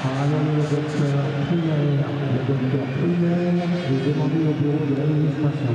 Alors le docteur primaire, est demandé au bureau de l'administration.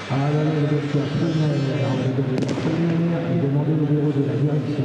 Allez, le docteur primaire, le docteur primaire, et demandez au bureau de la direction.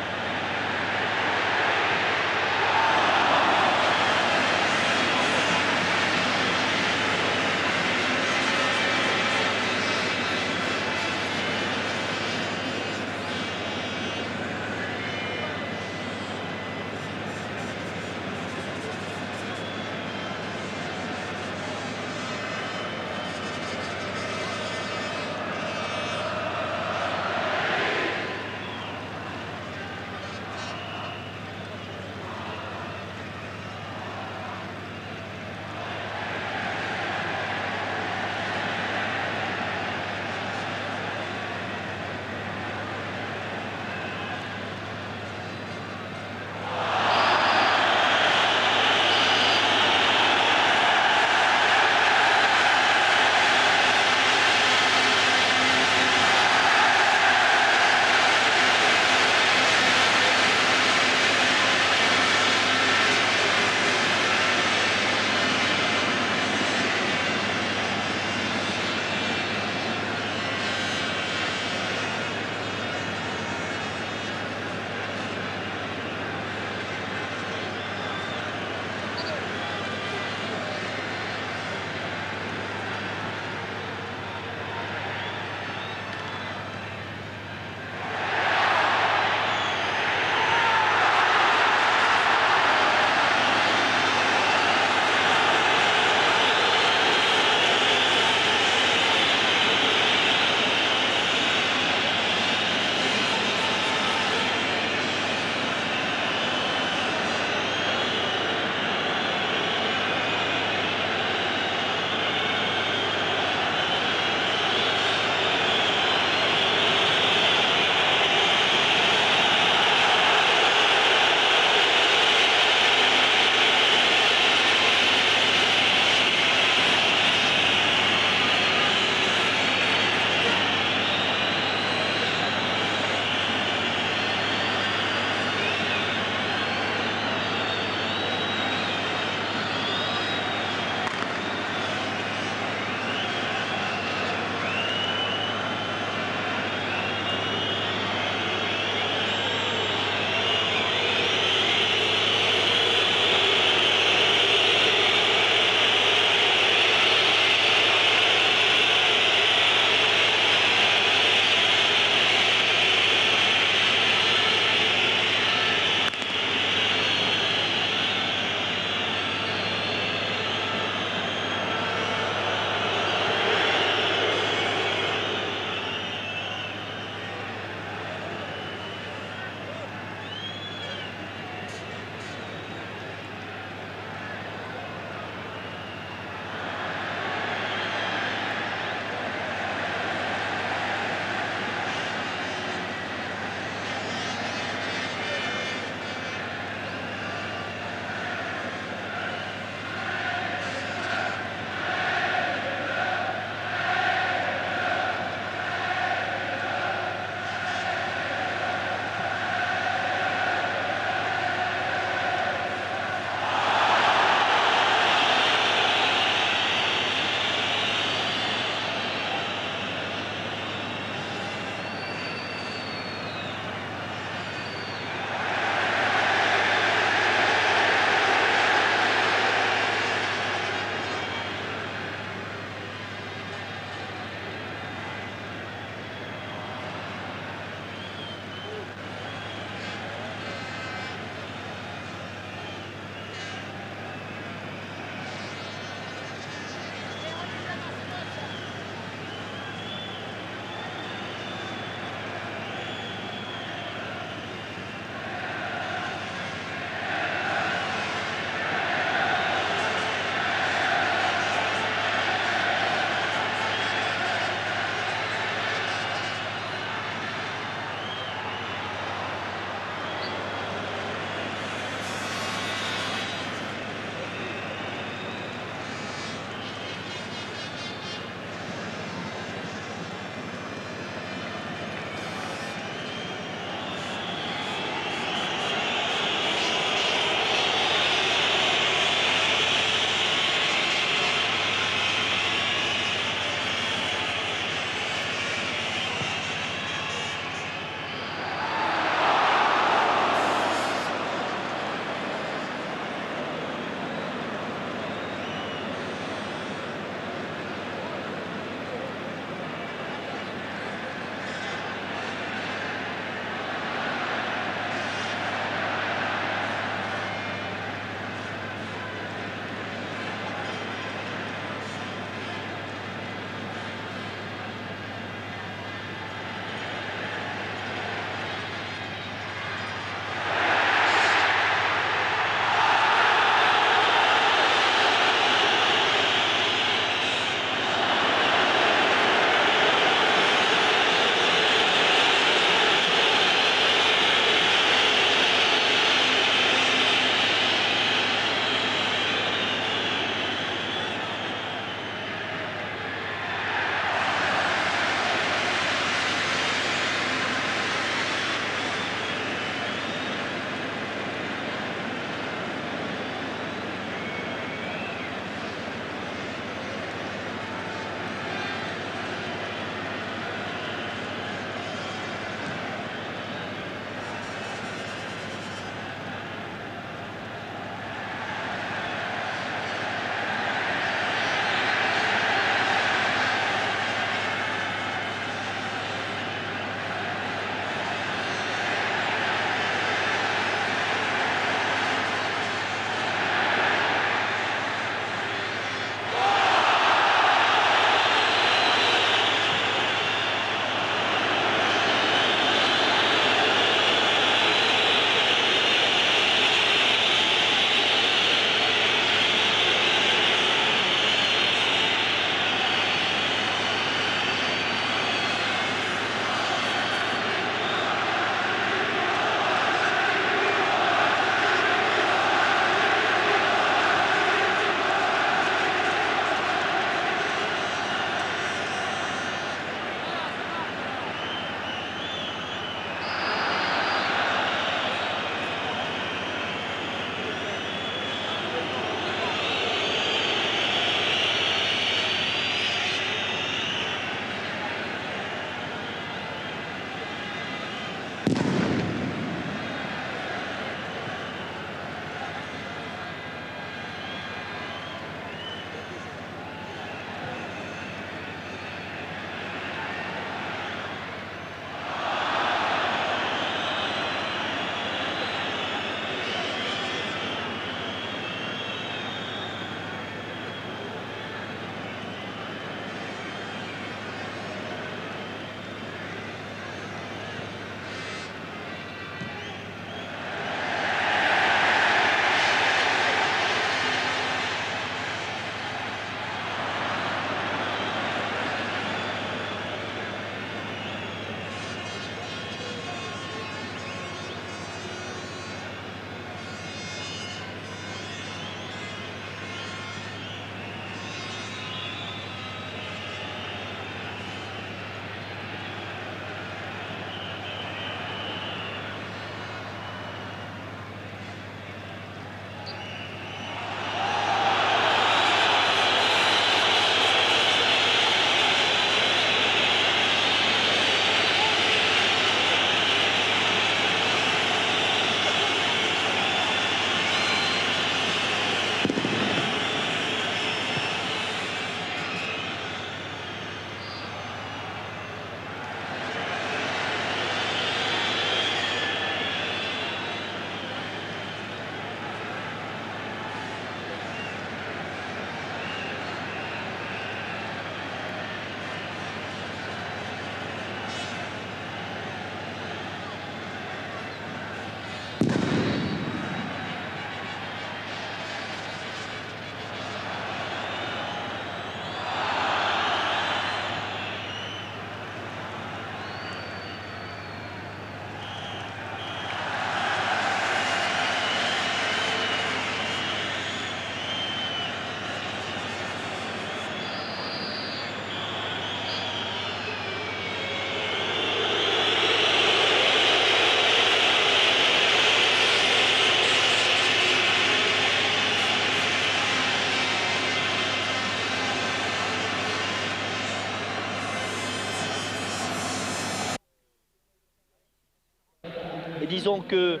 Disons que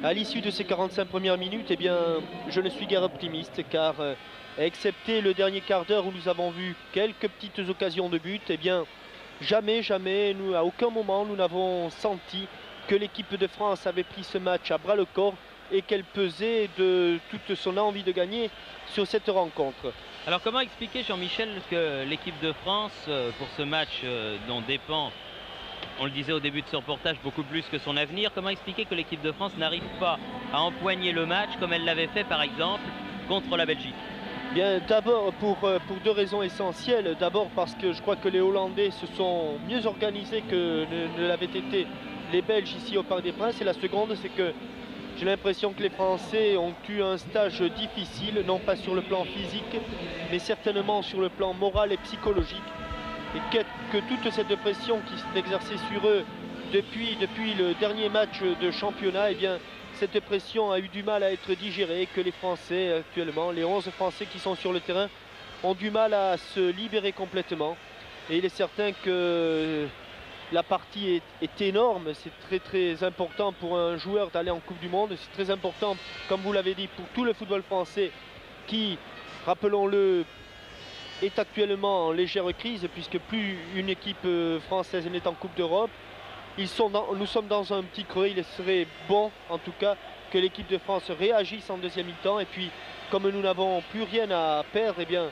à l'issue de ces 45 premières minutes, eh bien, je ne suis guère optimiste car, excepté le dernier quart d'heure où nous avons vu quelques petites occasions de but, eh bien, jamais, nous, à aucun moment, nous n'avons senti que l'équipe de France avait pris ce match à bras-le-corps et qu'elle pesait de toute son envie de gagner sur cette rencontre. Alors comment expliquer, Jean-Michel, que l'équipe de France, pour ce match dont dépend, on le disait au début de ce reportage, beaucoup plus que son avenir, comment expliquer que l'équipe de France n'arrive pas à empoigner le match comme elle l'avait fait par exemple contre la Belgique? Bien, d'abord pour deux raisons essentielles. D'abord parce que je crois que les Hollandais se sont mieux organisés que ne l'avaient été les Belges ici au Parc des Princes. Et la seconde, c'est que j'ai l'impression que les Français ont eu un stage difficile, non pas sur le plan physique, mais certainement sur le plan moral et psychologique. Et que toute cette pression qui s'est exercée sur eux depuis le dernier match de championnat, eh bien, cette pression a eu du mal à être digérée, que les Français actuellement, les 11 Français qui sont sur le terrain, ont du mal à se libérer complètement. Et il est certain que la partie est énorme, c'est très important pour un joueur d'aller en Coupe du Monde, c'est très important, comme vous l'avez dit, pour tout le football français qui, rappelons-le, est actuellement en légère crise puisque plus une équipe française n'est en Coupe d'Europe. Nous sommes dans un petit creux, il serait bon en tout cas que l'équipe de France réagisse en deuxième mi-temps et puis comme nous n'avons plus rien à perdre, eh bien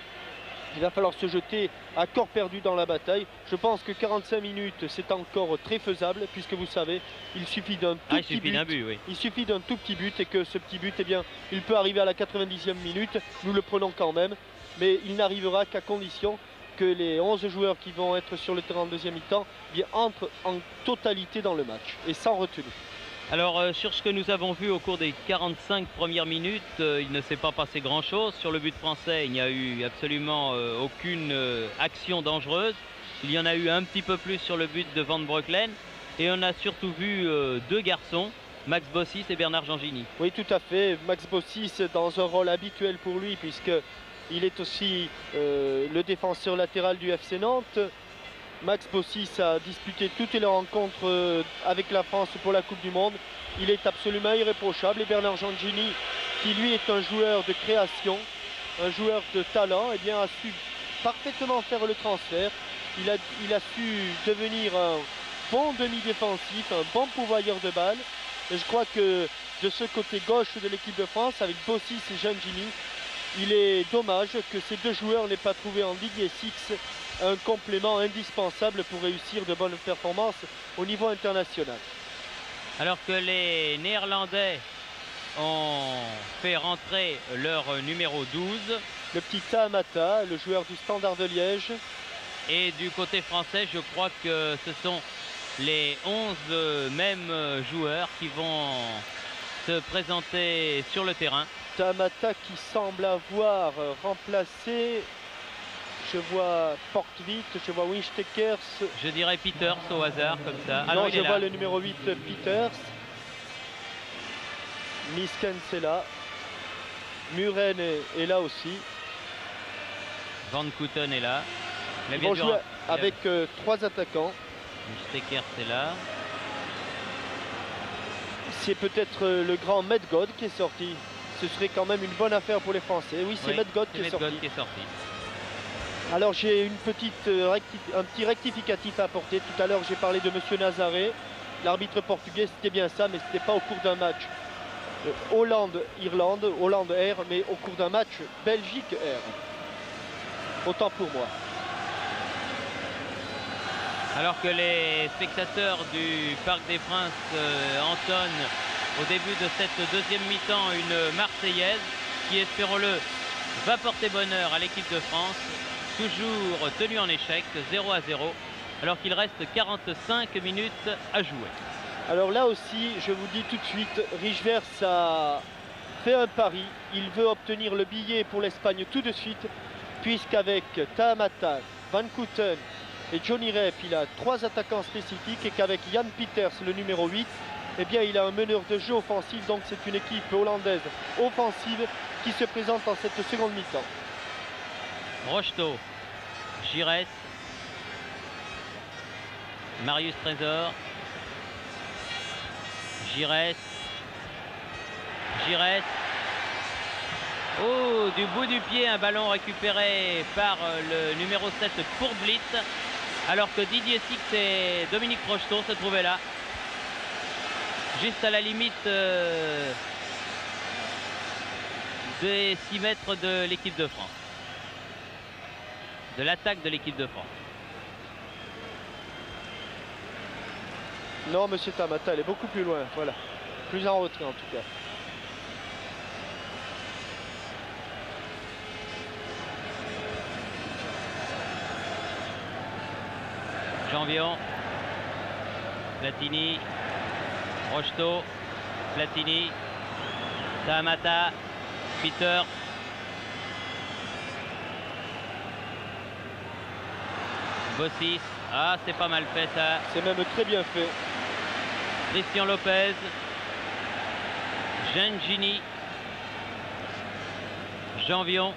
il va falloir se jeter à corps perdu dans la bataille. Je pense que 45 minutes c'est encore très faisable puisque vous savez il suffit d'un tout petit but. Oui. Il suffit d'un tout petit but et que ce petit but, eh bien, il peut arriver à la 90e minute, nous le prenons quand même, mais il n'arrivera qu'à condition que les 11 joueurs qui vont être sur le terrain en deuxième mi-temps entrent en totalité dans le match et sans retenue. Alors sur ce que nous avons vu au cours des 45 premières minutes, il ne s'est pas passé grand-chose. Sur le but français, il n'y a eu absolument aucune action dangereuse. Il y en a eu un petit peu plus sur le but de Van Breukelen. Et on a surtout vu deux garçons, Max Bossis et Bernard Gengini. Oui, tout à fait. Max Bossis dans un rôle habituel pour lui puisqu'il est aussi le défenseur latéral du FC Nantes. Max Bossis a disputé toutes les rencontres avec la France pour la Coupe du Monde. Il est absolument irréprochable. Et Bernard Gengini, qui lui est un joueur de création, un joueur de talent, eh bien, a su parfaitement faire le transfert. Il a su devenir un bon demi-défensif, un bon pourvoyeur de balles. Et je crois que de ce côté gauche de l'équipe de France, avec Bossis et Gengini, il est dommage que ces deux joueurs n'aient pas trouvé en Ligue Six un complément indispensable pour réussir de bonnes performances au niveau international. Alors que les Néerlandais ont fait rentrer leur numéro 12. Le petit Tahamata, le joueur du Standard de Liège. Et du côté français, je crois que ce sont les 11 mêmes joueurs qui vont se présenter sur le terrain. Tahamata qui semble avoir remplacé, je vois Portvit, je vois Winstekers. Je dirais Peters au hasard comme ça. Ah non, je vois le numéro 8 Peters. Miskens est là. Muren est là aussi. Van Kouten est là. Ils vont jouer avec trois attaquants. Winstekers est là. C'est peut-être le grand Medgod qui est sorti. Ce serait quand même une bonne affaire pour les Français. Oui, c'est Medgod qui est sorti. Alors j'ai un petit rectificatif à apporter. Tout à l'heure j'ai parlé de Monsieur Nazaré, l'arbitre portugais, c'était bien ça, mais c'était pas au cours d'un match Hollande-Irlande, Hollande-R, mais au cours d'un match Belgique-R. Autant pour moi. Alors que les spectateurs du Parc des Princes entonnent au début de cette deuxième mi-temps une Marseillaise qui, espérons-le, va porter bonheur à l'équipe de France, toujours tenue en échec, 0-0, alors qu'il reste 45 minutes à jouer. Alors là aussi, je vous dis tout de suite, Richvers a fait un pari. Il veut obtenir le billet pour l'Espagne tout de suite, puisqu'avec Tahamata, Van Kouten et Johnny Rep, il a trois attaquants spécifiques et qu'avec Jan Peters, le numéro 8, eh bien, il a un meneur de jeu offensif. Donc c'est une équipe hollandaise offensive qui se présente en cette seconde mi-temps. Rocheteau, Giresse, Marius Trésor, Giresse. Giresse. Oh, du bout du pied, un ballon récupéré par le numéro 7 pour Blitz, alors que Didier Six et Dominique Rocheteau se trouvaient là, juste à la limite des 6 mètres de l'équipe de France, de l'attaque de l'équipe de France. Non, monsieur Tamata, elle est beaucoup plus loin, voilà. Plus en retrait en tout cas. Janvion, Platini, Rocheteau, Platini, Tamata, Peter, Bossis. Ah, c'est pas mal fait ça. C'est même très bien fait. Christian Lopez, Gengini, Janvion,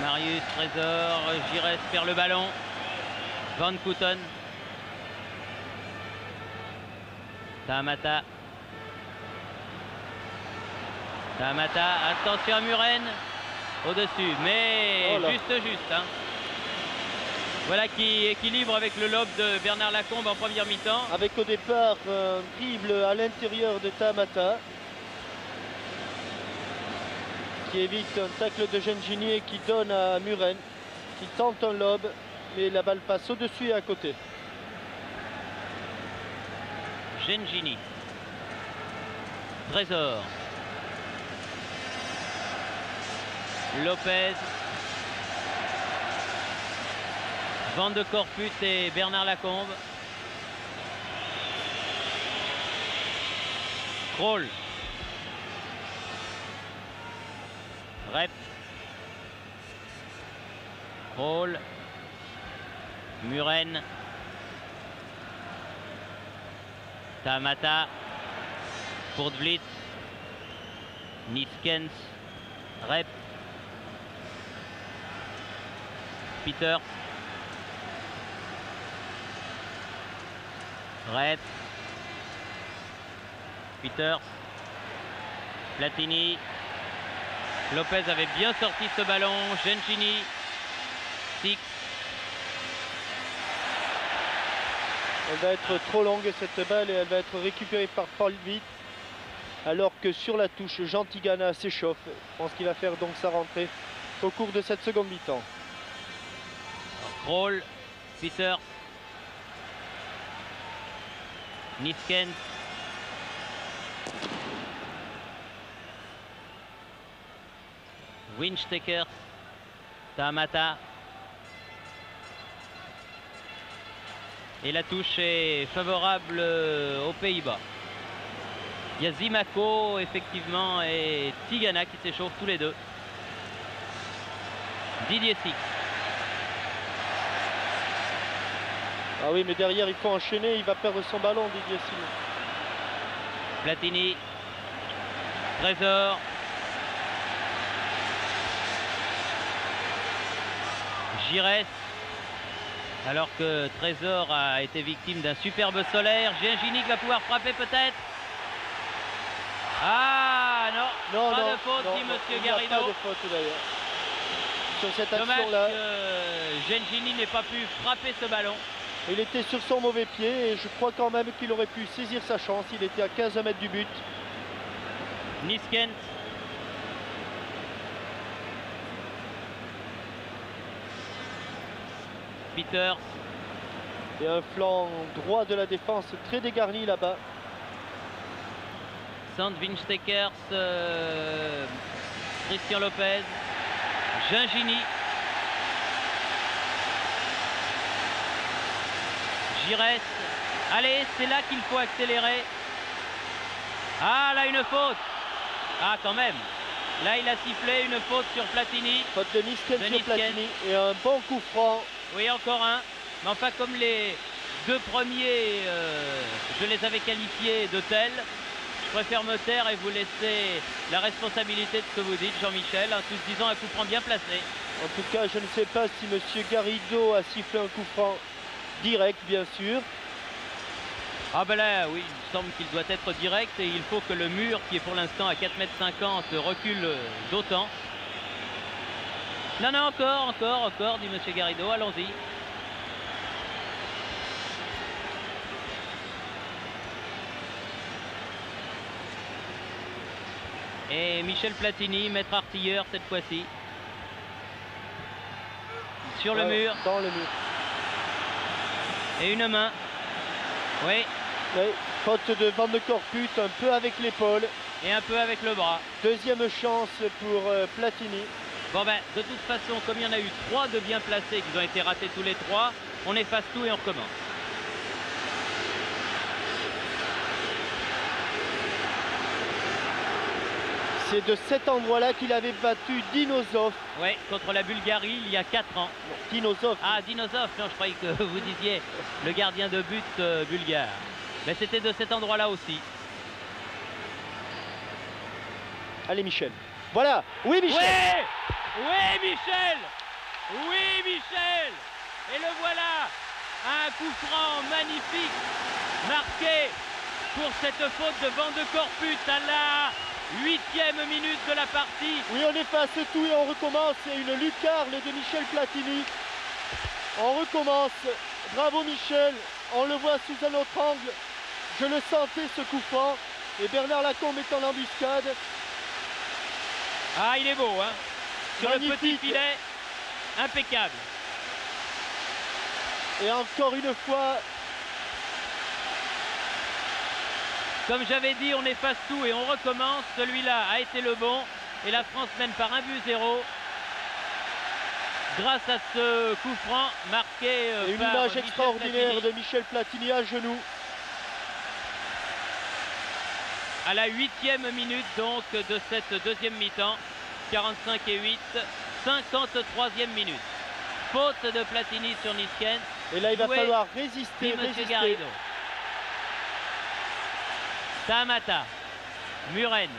Marius Trésor, Giresse perd le ballon, Van Kooten, Tamata, Tamata, attention à Muren, au-dessus, mais oh juste, hein. Voilà qui équilibre avec le lob de Bernard Lacombe en première mi-temps. Avec au départ un dribble à l'intérieur de Tamata, qui évite un tacle de Gengini et qui donne à Muren, qui tente un lob, mais la balle passe au-dessus et à côté. Gengini, Trésor, Lopez, Van de Corpus et Bernard Lacombe. Kroll, Rep, Kroll, Muren, Tamata, pour Blitz, Niskens, Rep, Peter, Rep, Peter, Platini, Lopez avait bien sorti ce ballon, Gengini, Six. Elle va être trop longue cette balle et elle va être récupérée par Paul Witt, alors que sur la touche, Jean Tigana s'échauffe. Je pense qu'il va faire donc sa rentrée au cours de cette seconde mi-temps. Kroll, Peter, Niskens, Winchtaker, Tamata. Et la touche est favorable aux Pays-Bas. Il y a Zimako effectivement et Tigana qui s'échauffent tous les deux. Didier Six. Ah oui, mais derrière il faut enchaîner, il va perdre son ballon, Didier Six. Platini, Trésor, Giresse, alors que Trésor a été victime d'un superbe solaire. Gengini va pouvoir frapper peut-être. Ah non, pas de faute, dit Monsieur Garrido. Pas de faute d'ailleurs. Sur cette Dommage action-là. que Gengini n'ait pas pu frapper ce ballon. Il était sur son mauvais pied et je crois quand même qu'il aurait pu saisir sa chance. Il était à 15 mètres du but. Niskens. Peter. Et un flanc droit de la défense très dégarni là-bas. Sandwinstekers, Christian Lopez, Gengini, Giresse. Allez, c'est là qu'il faut accélérer. Ah, là, une faute. Ah, quand même. Là, il a sifflé une faute sur Platini. Faute de Niskens sur Platini. Et un bon coup franc. Oui, encore un. Mais enfin, comme les deux premiers, je les avais qualifiés de tels, je préfère me taire et vous laisser la responsabilité de ce que vous dites, Jean-Michel, en tout disant un coup franc bien placé. En tout cas, je ne sais pas si M. Garrido a sifflé un coup franc direct, bien sûr. Ah ben là, oui, il me semble qu'il doit être direct et il faut que le mur, qui est pour l'instant à 4,50 m, recule d'autant. Non, non, encore, dit M. Garrido, allons-y. Et Michel Platini, maître artilleur cette fois-ci. Sur le mur. Dans le mur. Et une main. Oui. Oui, faute de Van de Corput, un peu avec l'épaule. Et un peu avec le bras. Deuxième chance pour Platini. Bon ben, de toute façon, comme il y en a eu 3 de bien placés qui ont été ratés tous les 3, on efface tout et on recommence. C'est de cet endroit-là qu'il avait battu Dinosov. Oui, contre la Bulgarie il y a 4 ans. Dinosov. Ah, Dinosov, non, je croyais que vous disiez le gardien de but bulgare. Mais c'était de cet endroit-là aussi. Allez, Michel. Voilà. Oui, Michel. Oui, oui, Michel. Oui, Michel. Et le voilà. Un coup franc magnifique marqué pour cette faute de Van de Corput à la 8e minute de la partie. Oui, on efface tout et on recommence. C'est une lucarne de Michel Platini. On recommence. Bravo, Michel. On le voit sous un autre angle. Je le sentais, ce coup franc. Et Bernard Lacombe est en embuscade. Ah, il est beau, hein. Sur Magnifique. le petit filet, impeccable. Et encore une fois, comme j'avais dit, on efface tout et on recommence. Celui-là a été le bon. Et la France mène par 1-0 grâce à ce coup franc marqué une par image Michel extraordinaire Platini. de Michel Platini à genoux. À la 8e minute donc de cette deuxième mi-temps. 45 et 8, 53e minute. Faute de Platini sur Niskens. Et là, il va Joué, falloir résister, dit Monsieur résister. Garrido. Tamata, Muren.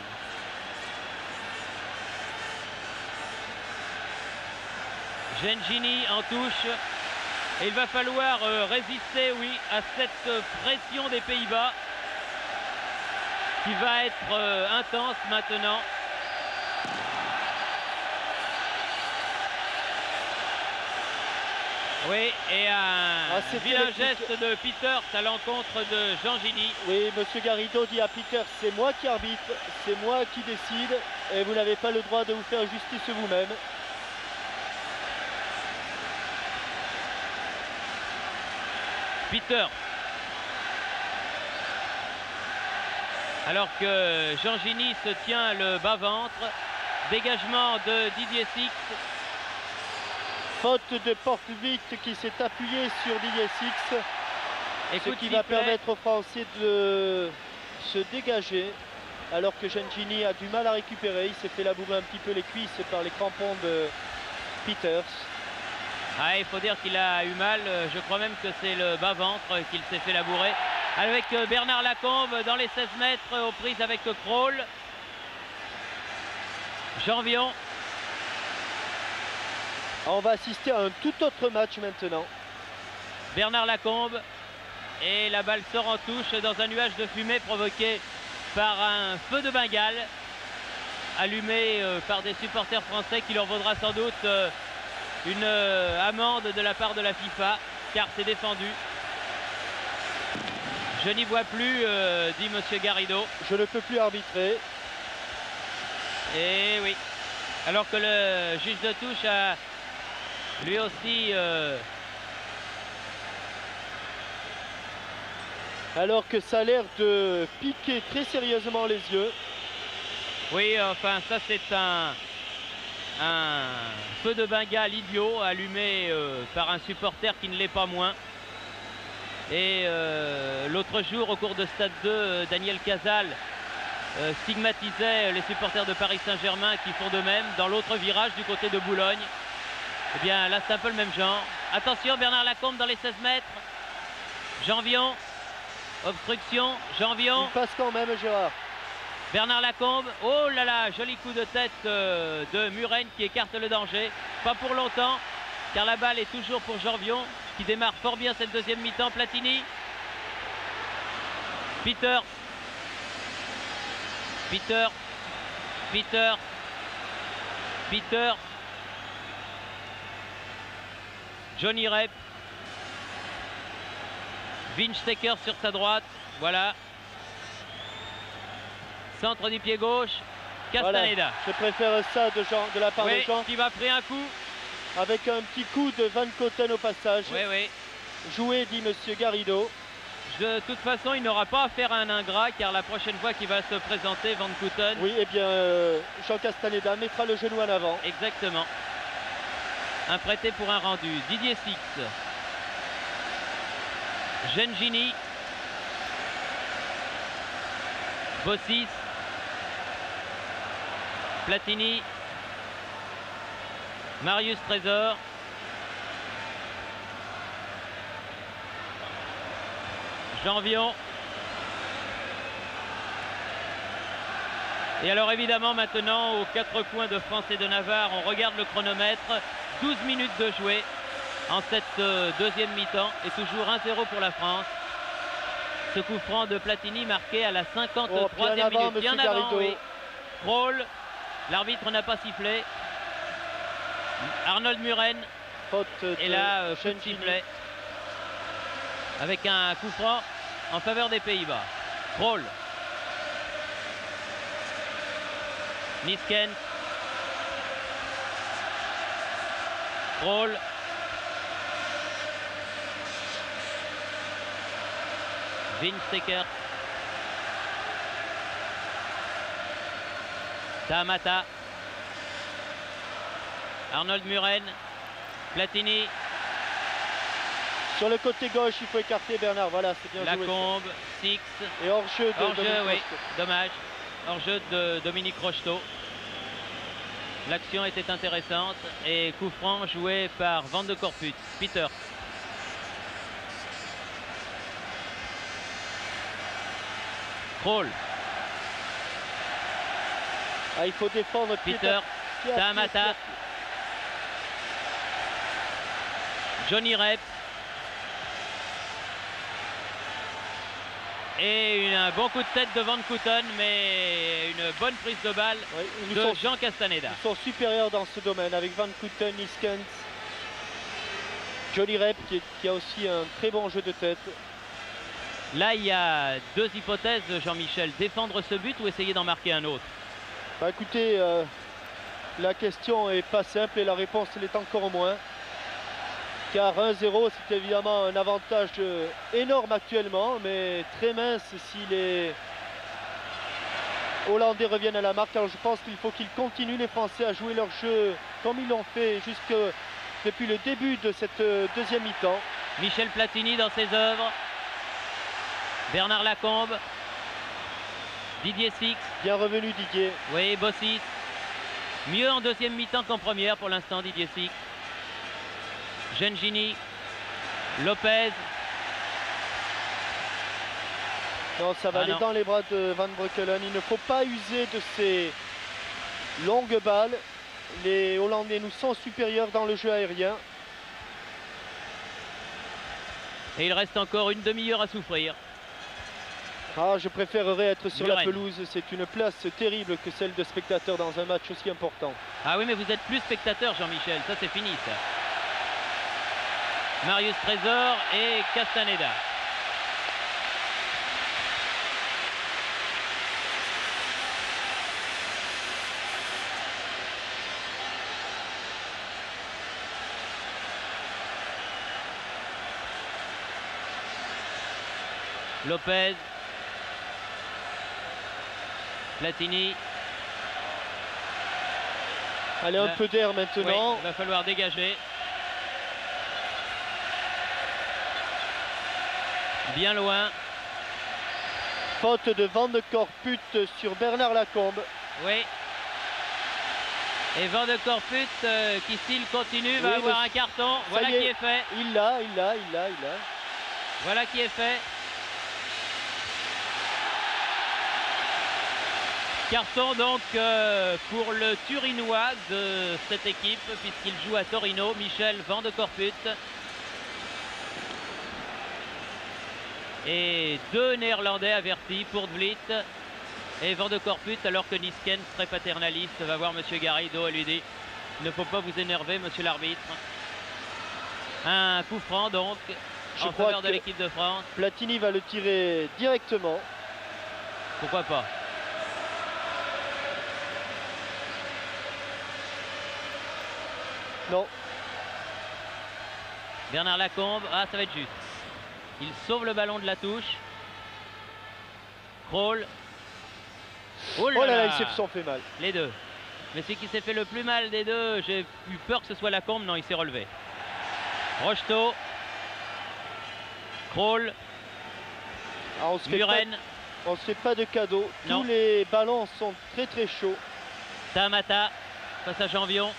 Gengini en touche. Et il va falloir résister, oui, à cette pression des Pays-Bas qui va être intense maintenant. Oui, et un c'était vilain le geste de Peters à l'encontre de Gengini. Oui, Monsieur Garrido dit à Peter, c'est moi qui arbitre, c'est moi qui décide, et vous n'avez pas le droit de vous faire justice vous-même. Peters. Alors que Gengini se tient le bas-ventre. Dégagement de Didier Six. Faute de Porte-Vite qui s'est appuyé sur Didier Six. Ce qui va permettre aux Français de se dégager. Alors que Gengini a du mal à récupérer. Il s'est fait labourer un petit peu les cuisses par les crampons de Peters. Ah, il faut dire qu'il a eu mal. Je crois même que c'est le bas-ventre qu'il s'est fait labourer. Avec Bernard Lacombe dans les 16 mètres aux prises avec Kroll. Janvion. On va assister à un tout autre match maintenant. Bernard Lacombe. Et la balle sort en touche dans un nuage de fumée provoqué par un feu de Bengale. Allumé par des supporters français qui leur vaudra sans doute une amende de la part de la FIFA. Car c'est défendu. Je n'y vois plus, dit Monsieur Garrido. Je ne peux plus arbitrer. Et oui. Alors que le juge de touche a lui aussi... Alors que ça a l'air de piquer très sérieusement les yeux. Oui, enfin ça c'est un feu de Bengale idiot allumé par un supporter qui ne l'est pas moins. Et l'autre jour, au cours de Stade 2, Daniel Casal stigmatisait les supporters de Paris Saint-Germain qui font de même dans l'autre virage du côté de Boulogne. Eh bien, là, c'est un peu le même genre. Attention, Bernard Lacombe dans les 16 mètres. Janvion, obstruction, Janvion. Il passe quand même, Gérard. Bernard Lacombe, oh là là, joli coup de tête de Muren qui écarte le danger. Pas pour longtemps, car la balle est toujours pour Janvion, qui démarre fort bien cette deuxième mi-temps. Platini. Peter. Johnny Rep. Winstecker sur sa droite, voilà. Centre du pied gauche, Castaneda. Voilà. Je préfère ça de la part de Jean. Qui va pris un coup. Avec un petit coup de Van Coten au passage. Oui. Joué, dit Monsieur Garrido. De toute façon, il n'aura pas à faire un ingrat, car la prochaine fois qu'il va se présenter, Van Coten. Oui, eh bien, Jean Castaneda mettra le genou en avant. Exactement. Un prêté pour un rendu. Didier Six. Gengini. Bossis. Platini. Marius Trésor. Janvion. Et alors évidemment maintenant aux quatre coins de France et de Navarre, on regarde le chronomètre. 12 minutes de jouer en cette deuxième mi-temps et toujours 1-0 pour la France. Ce coup franc de Platini marqué à la 53e minute. Bien avant, oui. Roll. L'arbitre n'a pas sifflé. Arnold Muren. Faute et là, coup de sifflet. Avec un coup franc en faveur des Pays-Bas. Roll. Niskens. Roll. Winstecker. Tamata. Arnold Muren. Platini. Sur le côté gauche, il faut écarter Bernard. Voilà, c'est bien joué. Lacombe, Six. Et hors-jeu de Hors-jeu, Dominique oui. Rocheteau. Dommage. Hors-jeu de Dominique Rocheteau. L'action était intéressante. Et coup franc joué par Van de Corput. Peter. Kroll. Ah, il faut défendre Peter. Tamata. Johnny Rep. Et un bon coup de tête de Van Couten, mais une bonne prise de balle de Jean Castaneda. Ils sont supérieurs dans ce domaine avec Van Couten, Niskens, Johnny Rep qui a aussi un très bon jeu de tête. Là, il y a deux hypothèses, Jean-Michel. Défendre ce but ou essayer d'en marquer un autre? Bah, écoutez, la question est pas simple et la réponse l'est encore moins. Car 1-0, c'est évidemment un avantage énorme actuellement, mais très mince si les Hollandais reviennent à la marque. Alors je pense qu'il faut qu'ils continuent, les Français, à jouer leur jeu comme ils l'ont fait depuis le début de cette deuxième mi-temps. Michel Platini dans ses œuvres. Bernard Lacombe. Didier Six. Bien revenu Didier. Oui, Bossis. Mieux en deuxième mi-temps qu'en première pour l'instant, Didier Six. Gengini, Lopez. Non, ça va aller dans les bras de Van Breukelen. Il ne faut pas user de ces longues balles. Les Hollandais nous sont supérieurs dans le jeu aérien. Et il reste encore une demi-heure à souffrir. Ah, je préférerais être sur Muren. la pelouse. C'est une place terrible que celle de spectateur dans un match aussi important. Ah oui, mais vous êtes plus spectateur, Jean-Michel. Ça, c'est fini, ça. Marius Trésor et Castaneda. Lopez. Platini. Allez, un peu d'air maintenant. Oui, il va falloir dégager. Bien loin. Faute de Van de Corput sur Bernard Lacombe. Oui. Et Van de Corput qui, s'il continue, va avoir un carton. Voilà qui est fait. Il l'a. Voilà qui est fait. Carton donc pour le Turinois de cette équipe puisqu'il joue à Torino, Michel Van de Corput. Et 2 Néerlandais avertis pour De Vliet et Van de Corput, alors que Niskens, très paternaliste, va voir Monsieur Garrido et lui dit il ne faut pas vous énerver, monsieur l'arbitre. Un coup franc donc en faveur de l'équipe de France. Platini va le tirer directement. Pourquoi pas? Non. Bernard Lacombe, ah ça va être juste. Il sauve le ballon de la touche. Kroll. Oh là là, ils se sont fait mal. Les deux. Mais celui qui s'est fait le plus mal des deux, j'ai eu peur que ce soit Lacombe, non, il s'est relevé. Rocheteau. Kroll. Muren. On se fait pas de cadeau. Tous les ballons sont très très chauds. Tamata. Face à Janvion.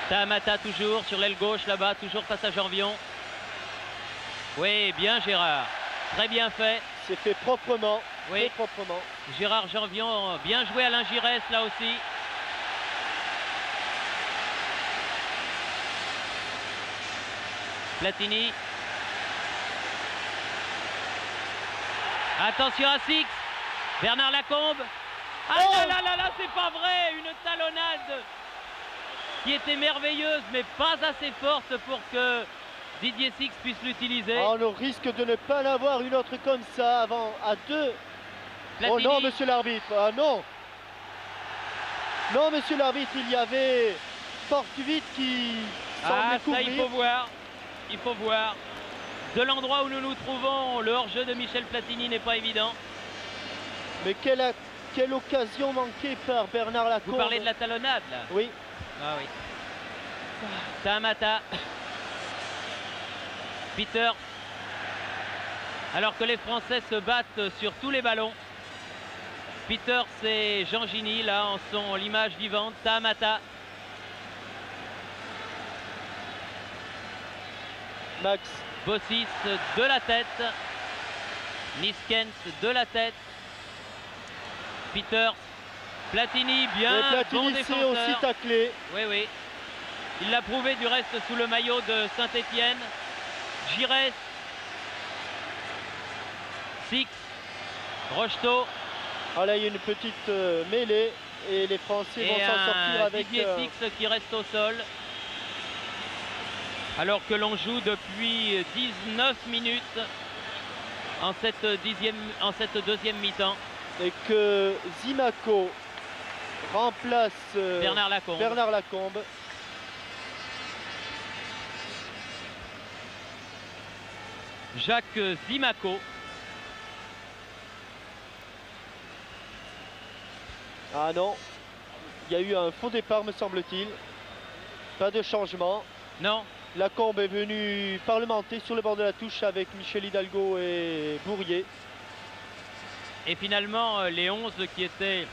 Tamata toujours sur l'aile gauche là-bas, toujours face à Janvion. Oui, bien Gérard. Très bien fait. C'est fait proprement. Oui. Très proprement. Gérard Janvion, bien joué Alain Giresse là aussi. Platini. Attention à Six. Bernard Lacombe. Ah là là là là, c'est pas vrai. Une talonnade qui était merveilleuse, mais pas assez forte pour que Didier Six puisse l'utiliser. On risque de ne pas l'avoir une autre comme ça avant à 2. Platini. Oh non, monsieur l'arbitre. Ah non. Non, monsieur l'arbitre, il y avait Porte-Vite qui semblait couvrir. Ça, il faut voir. Il faut voir. De l'endroit où nous nous trouvons, le hors-jeu de Michel Platini n'est pas évident. Mais quelle occasion manquée par Bernard Lacombe. Vous parlez de la talonnade là? Oui. Ah oui. Tamata. Peter. Alors que les Français se battent sur tous les ballons. Peter, c'est Jean Gini, là, en sont l'image vivante. Tamata. Max. Bossis de la tête. Niskens de la tête. Peter. Platini, bien. Platini, bon c'est défenseur. aussi taclé. Oui, oui. Il l'a prouvé du reste sous le maillot de Saint-Étienne. Giresse. Six. Rocheteau. Ah là, il y a une petite mêlée et les Français vont s'en sortir avec Didier Six qui reste au sol. Alors que l'on joue depuis 19 minutes en cette deuxième mi-temps. Et que Zimaco remplace Bernard Lacombe. Jacques Zimaco. Ah non, il y a eu un faux départ me semble-t-il. Pas de changement. Non. Lacombe est venu parlementer sur le bord de la touche avec Michel Hidalgo et Bourrier. Et finalement, les 11 qui étaient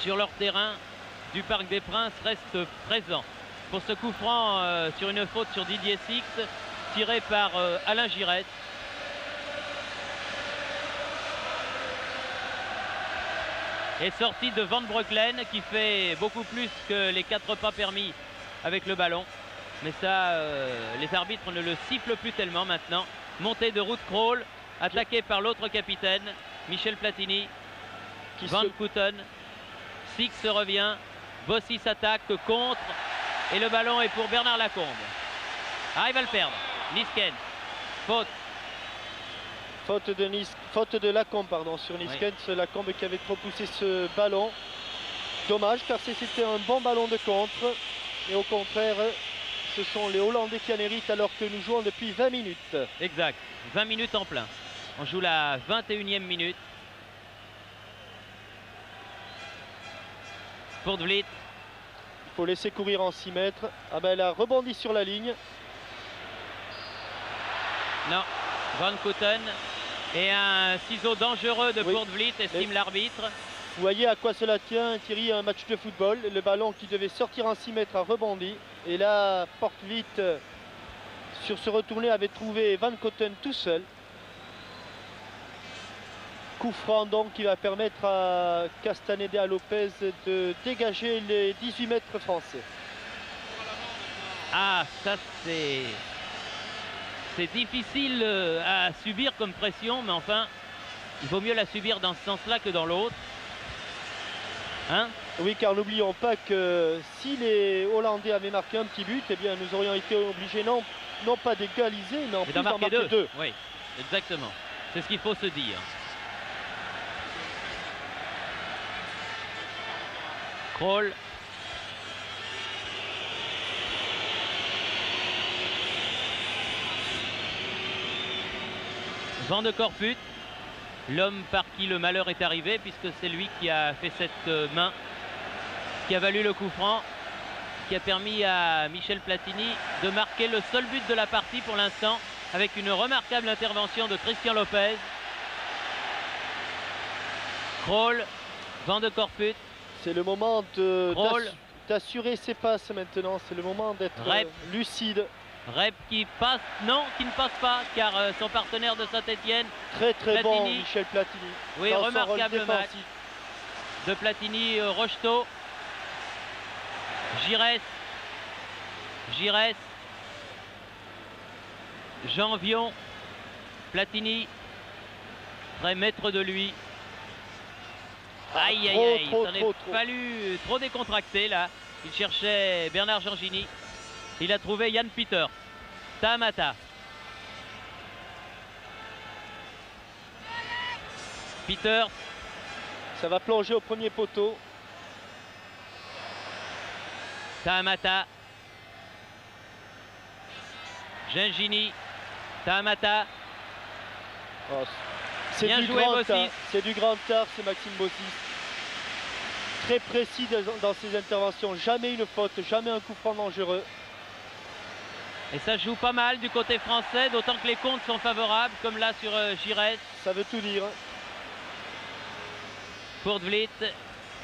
sur leur terrain du Parc des Princes restent présents pour ce coup franc sur une faute sur Didier Six, tiré par Alain Giresse. Et sortie de Van Breukelen qui fait beaucoup plus que les 4 pas permis avec le ballon. Mais ça, les arbitres ne le sifflent plus tellement maintenant. Montée de Ruud Krol, attaqué par l'autre capitaine, Michel Platini. Van Kouten. Six revient. Bossis attaque contre. Et le ballon est pour Bernard Lacombe. Ah, il va le perdre. Niskens. Faute. Faute de Lacombe sur Niskens. Oui. Lacombe qui avait trop poussé ce ballon. Dommage car c'était un bon ballon de contre. Et au contraire, ce sont les Hollandais qui en héritent alors que nous jouons depuis 20 minutes. Exact. 20 minutes en plein. On joue la 21e minute. Pour De Vliet. Il faut laisser courir en 6 mètres. Ah ben elle a rebondi sur la ligne. Non. Van Kouten. Et un ciseau dangereux de Pour De Vliet, estime l'arbitre. Vous voyez à quoi cela tient, Thierry, un match de football. Le ballon qui devait sortir en 6 mètres a rebondi. Et là, Porte-Vliet, sur ce retourné, avait trouvé Van Kouten tout seul. coup franc donc qui va permettre à Castaneda Lopez de dégager les 18 mètres français. Ah, ça c'est difficile à subir comme pression, mais enfin, il vaut mieux la subir dans ce sens-là que dans l'autre. Hein? Oui, car n'oublions pas que si les Hollandais avaient marqué un petit but, eh bien nous aurions été obligés non pas d'égaliser, mais en plus d'en marquer deux. Oui, exactement. C'est ce qu'il faut se dire. Krol. Van de Corput, l'homme par qui le malheur est arrivé, puisque c'est lui qui a fait cette main, qui a valu le coup franc, qui a permis à Michel Platini de marquer le seul but de la partie pour l'instant, avec une remarquable intervention de Christian Lopez. Krol, Van de Corput. C'est le moment d'assurer ses passes maintenant, c'est le moment d'être lucide. Rep qui passe, non, qui ne passe pas, car son partenaire de Saint-Etienne, très Platini, bon Michel Platini. Oui, remarquable match de Platini. Rocheteau, Giresse, Jean Vion, Platini, très maître de lui. Aïe, aïe, aïe, il s'en est fallu trop décontracté là. Il cherchait Bernard Gengini. Il a trouvé Yann Peter. Tamata. Peter. Ça va plonger au premier poteau. Tamata. Gengini. Tamata. Oh, c'est du grand art. C'est du grand art, c'est Maxime Bossis. Très précis dans ses interventions. Jamais une faute, jamais un coup franc dangereux. Et ça joue pas mal du côté français, d'autant que les comptes sont favorables, comme là sur Giresse. Ça veut tout dire. Pour Vliet.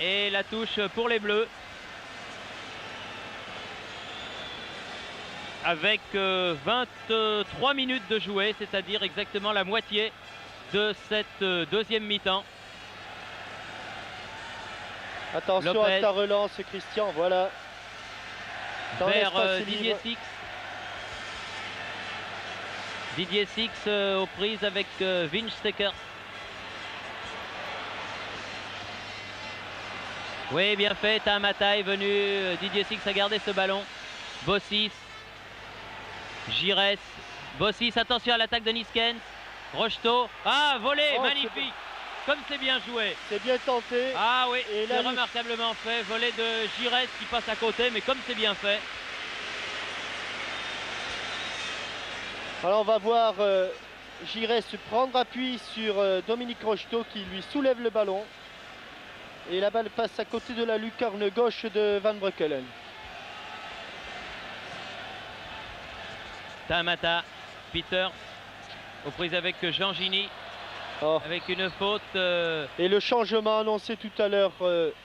Et la touche pour les Bleus. Avec 23 minutes de jouer, c'est-à-dire exactement la moitié de cette deuxième mi-temps. Attention Lopez. à ta relance, Christian, voilà. Vers Didier Six. Didier Six aux prises avec Vince Stecker. Oui, bien fait, Tamata est venu. Didier Six a gardé ce ballon. Bossis. Giresse. Bossis, attention à l'attaque de Niskens. Rocheteau. Ah, volé, magnifique. Comme c'est bien joué. C'est bien tenté. Ah oui, c'est remarquablement fait. Volé de Giresse qui passe à côté, mais comme c'est bien fait. Alors on va voir Giresse prendre appui sur Dominique Rocheteau qui lui soulève le ballon. Et la balle passe à côté de la lucarne gauche de Van Breukelen. Tamata, Peter, aux prises avec Gengini. Oh. Avec une faute. Et le changement annoncé tout à l'heure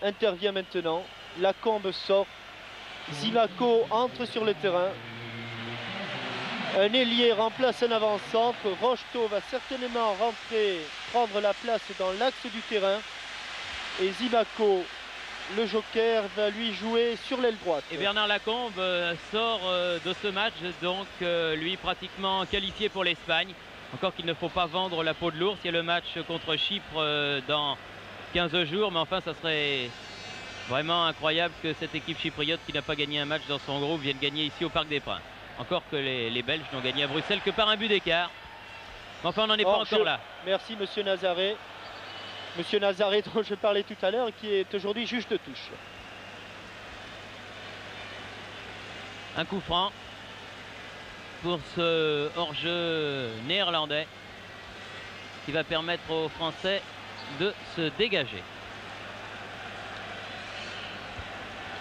intervient maintenant. Lacombe sort. Zivaco entre sur le terrain. Un ailier remplace un avant-centre. Rocheteau va certainement rentrer, prendre la place dans l'axe du terrain. Et Zivaco, le joker, va lui jouer sur l'aile droite. Et Bernard Lacombe sort de ce match, donc lui pratiquement qualifié pour l'Espagne. Encore qu'il ne faut pas vendre la peau de l'ours. Il y a le match contre Chypre dans 15 jours. Mais enfin, ça serait vraiment incroyable que cette équipe chypriote qui n'a pas gagné un match dans son groupe vienne gagner ici au Parc des Princes. Encore que les Belges n'ont gagné à Bruxelles que par un but d'écart. Mais enfin, on n'en est pas encore là. Merci, monsieur Nazaret. Monsieur Nazaret dont je parlais tout à l'heure, qui est aujourd'hui juge de touche. Un coup franc pour ce hors-jeu néerlandais qui va permettre aux Français de se dégager.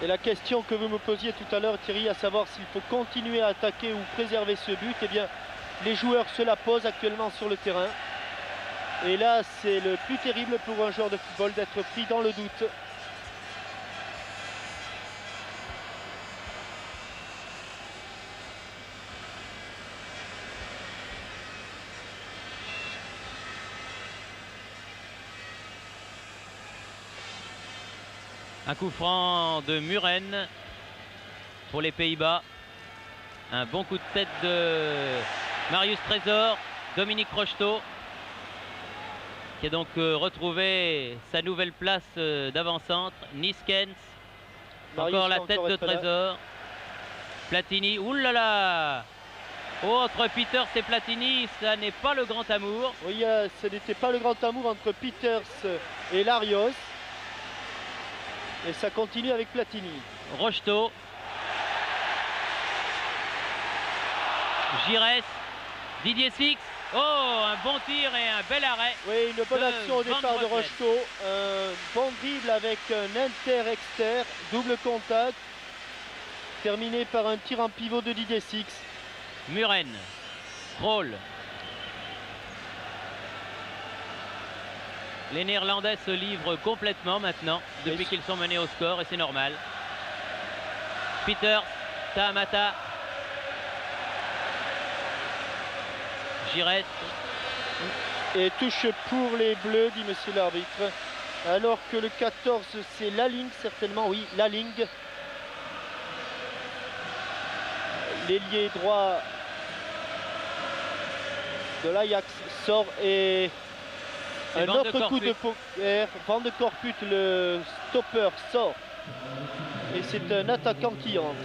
Et la question que vous me posiez tout à l'heure, Thierry, à savoir s'il faut continuer à attaquer ou préserver ce but, eh bien, les joueurs se la posent actuellement sur le terrain. Et là, c'est le plus terrible pour un joueur de football d'être pris dans le doute. Un coup franc de Muren pour les Pays-Bas. Un bon coup de tête de Marius Trésor. Dominique Rocheteau qui a donc retrouvé sa nouvelle place d'avant-centre. Niskens. Encore la tête de Trésor. Platini. Oulala! Oh, entre Peters et Platini, ça n'est pas le grand amour. Oui, ce n'était pas le grand amour entre Peters et Larios. Et ça continue avec Platini. Rocheteau. Giresse. Didier Six. Oh, un bon tir et un bel arrêt. Oui, une bonne action au départ de Rocheteau. Un bon dribble avec un inter-exter, double contact. Terminé par un tir en pivot de Didier Six. Muren. Kroll. Les Néerlandais se livrent complètement maintenant, depuis qu'ils sont menés au score, et c'est normal. Peters. Tahamata. Giresse. Et touche pour les Bleus, dit monsieur l'arbitre. Alors que le 14, c'est Laling, certainement, oui, Laling. L'ailier droit de l'Ajax sort et un autre coup de poker. Van de Corput, le stopper, sort. Et c'est un attaquant qui entre.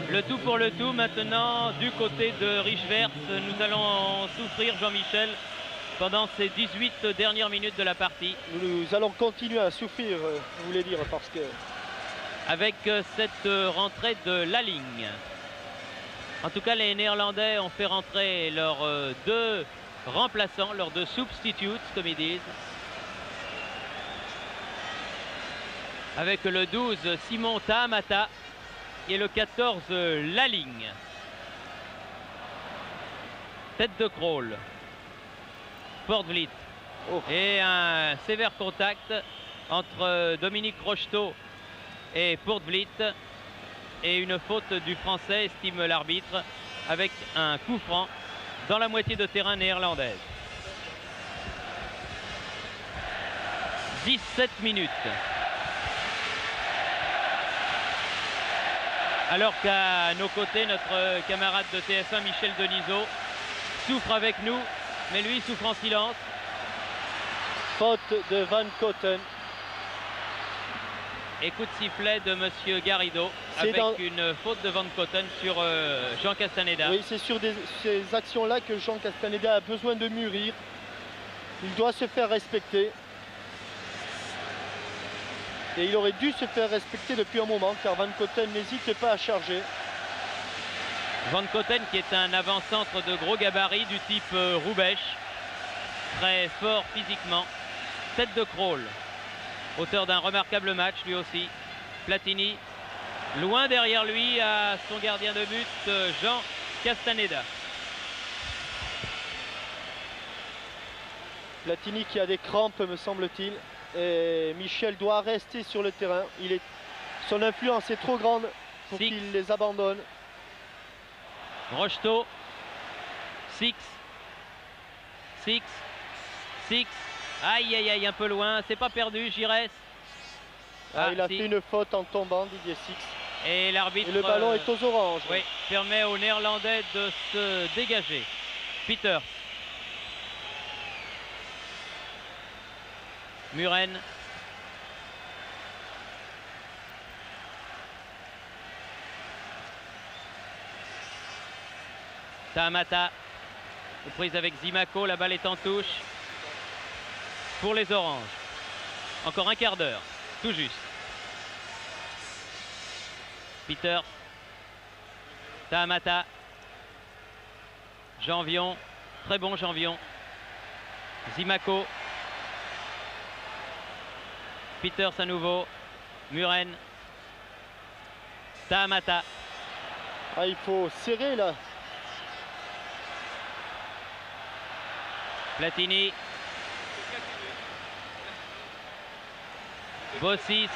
Le tout pour le tout maintenant du côté de Richevert. Nous allons en souffrir, Jean-Michel, pendant ces 18 dernières minutes de la partie. Nous allons continuer à souffrir, vous voulez dire, parce que... Avec cette rentrée de Laling. En tout cas, les Néerlandais ont fait rentrer leurs deux remplaçants, leurs deux substitutes, comme ils disent. Avec le 12, Simon Tahamata et le 14, Laling. Tête de Kroll. Poortvliet. Oh. Et un sévère contact entre Dominique Rocheteau et Poortvliet. Et une faute du Français, estime l'arbitre, avec un coup franc dans la moitié de terrain néerlandaise. 17 minutes. Alors qu'à nos côtés, notre camarade de TF1, Michel Denisot, souffre avec nous, mais lui souffre en silence. Faute de Van Koten. Et coup de sifflet de monsieur Garrido, avec une faute de Van Koten sur Jean Castaneda. Oui, c'est sur ces actions-là que Jean Castaneda a besoin de mûrir. Il doit se faire respecter. Et il aurait dû se faire respecter depuis un moment, car Van Koten n'hésite pas à charger. Van Koten qui est un avant-centre de gros gabarit du type Roubesch. Très fort physiquement. Tête de Kroll. Auteur d'un remarquable match lui aussi. Platini. Loin derrière lui à son gardien de but, Jean Castaneda. Platini qui a des crampes, me semble-t-il. Et Michel doit rester sur le terrain. Son influence est trop grande pour qu'il les abandonne. Rocheteau. Six. Aïe, aïe, aïe, un peu loin. C'est pas perdu, Giresse. Il a fait une faute en tombant, Didier Six. Et l'arbitre... le ballon est aux oranges. Oui, permet aux Néerlandais de se dégager. Peters. Muren. Tahamata. Prise avec Zimako, la balle est en touche. Pour les Oranges. Encore un quart d'heure, tout juste. Peters. Tahamata. Janvion. Très bon Janvion. Zimako. Peters à nouveau. Muren. Tahamata. Il faut serrer là. Platini. Bossis.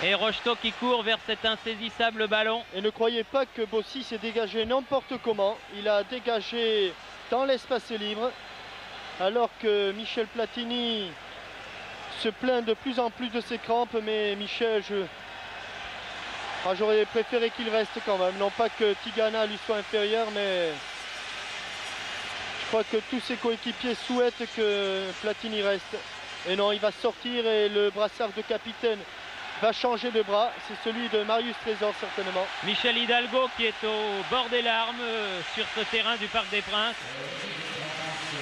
Et Rocheteau qui court vers cet insaisissable ballon. Et ne croyez pas que Bossis s'est dégagé n'importe comment. Il a dégagé dans l'espace libre. Alors que Michel Platini se plaint de plus en plus de ses crampes, mais Michel, j'aurais préféré qu'il reste quand même. Non pas que Tigana lui soit inférieur, mais je crois que tous ses coéquipiers souhaitent que Platini reste. Et non, il va sortir et le brassard de capitaine va changer de bras. C'est celui de Marius Trésor certainement. Michel Hidalgo qui est au bord des larmes sur ce terrain du Parc des Princes.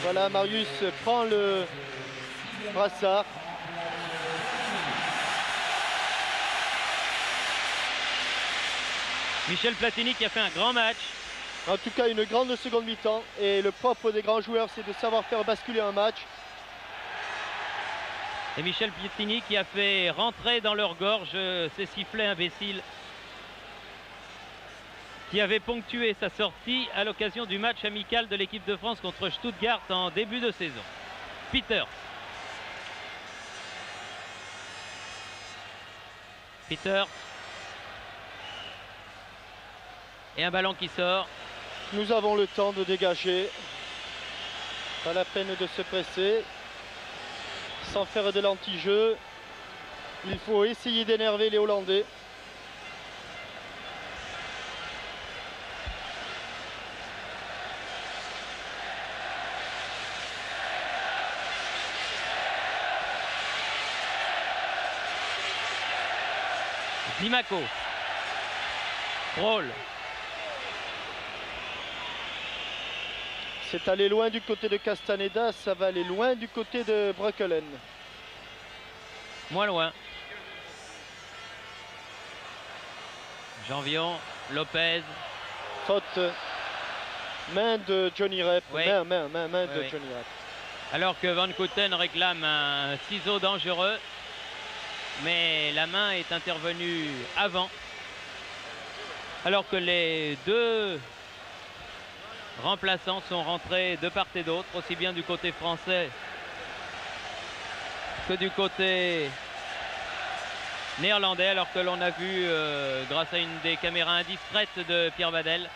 Voilà, Marius prend le brassard. Michel Platini qui a fait un grand match. En tout cas, une grande seconde mi-temps. Et le propre des grands joueurs, c'est de savoir faire basculer un match. Et Michel Platini qui a fait rentrer dans leur gorge ces sifflets imbéciles qui avait ponctué sa sortie à l'occasion du match amical de l'équipe de France contre Stuttgart en début de saison. Peters. Et un ballon qui sort. Nous avons le temps de dégager. Pas la peine de se presser. Sans faire de l'anti-jeu. Il faut essayer d'énerver les Hollandais. Zimaco. Roll. C'est allé loin du côté de Castaneda, ça va aller loin du côté de Breukelen. Moins loin. Janvion, Lopez. Faute. Main de Johnny Rep. Oui. Main Oui, de oui. Johnny Rep. Alors que Van Kouten réclame un ciseau dangereux. Mais la main est intervenue avant. Alors que les deux remplaçants sont rentrés de part et d'autre, aussi bien du côté français que du côté néerlandais, alors que l'on a vu, grâce à une des caméras indiscrètes de Pierre Vadel,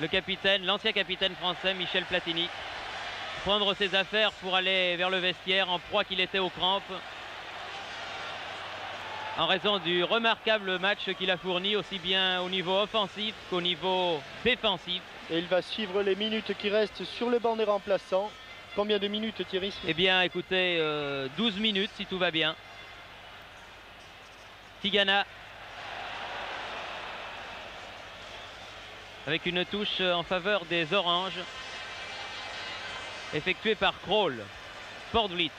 le capitaine, l'ancien capitaine français Michel Platini, prendre ses affaires pour aller vers le vestiaire en proie qu'il était aux crampes, en raison du remarquable match qu'il a fourni aussi bien au niveau offensif qu'au niveau défensif. Et il va suivre les minutes qui restent sur le banc des remplaçants. Combien de minutes, Thierry? Eh bien, écoutez, 12 minutes si tout va bien. Tigana. Avec une touche en faveur des Oranges. Effectuée par Krol. Sportvliet.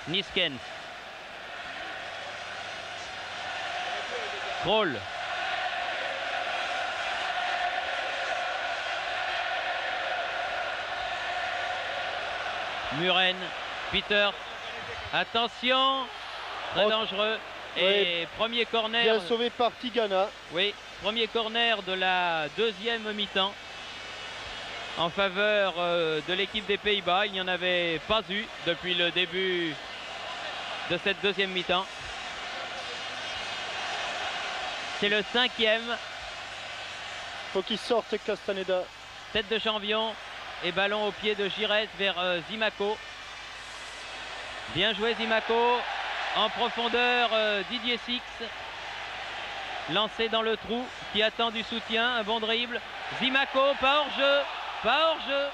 Niskens. Krol. Muren, Peters, attention, très dangereux. Et premier corner. Bien sauvé par Tigana. Oui, premier corner de la deuxième mi-temps en faveur de l'équipe des Pays-Bas. Il n'y en avait pas eu depuis le début de cette deuxième mi-temps. C'est le 5e. Faut qu'il sorte Castaneda. Tête de Janvion et ballon au pied de Giresse vers Zimaco. Bien joué Zimaco. En profondeur, Didier Six. Lancé dans le trou qui attend du soutien. Un bon dribble. Zimaco, pas hors jeu. Pas hors jeu.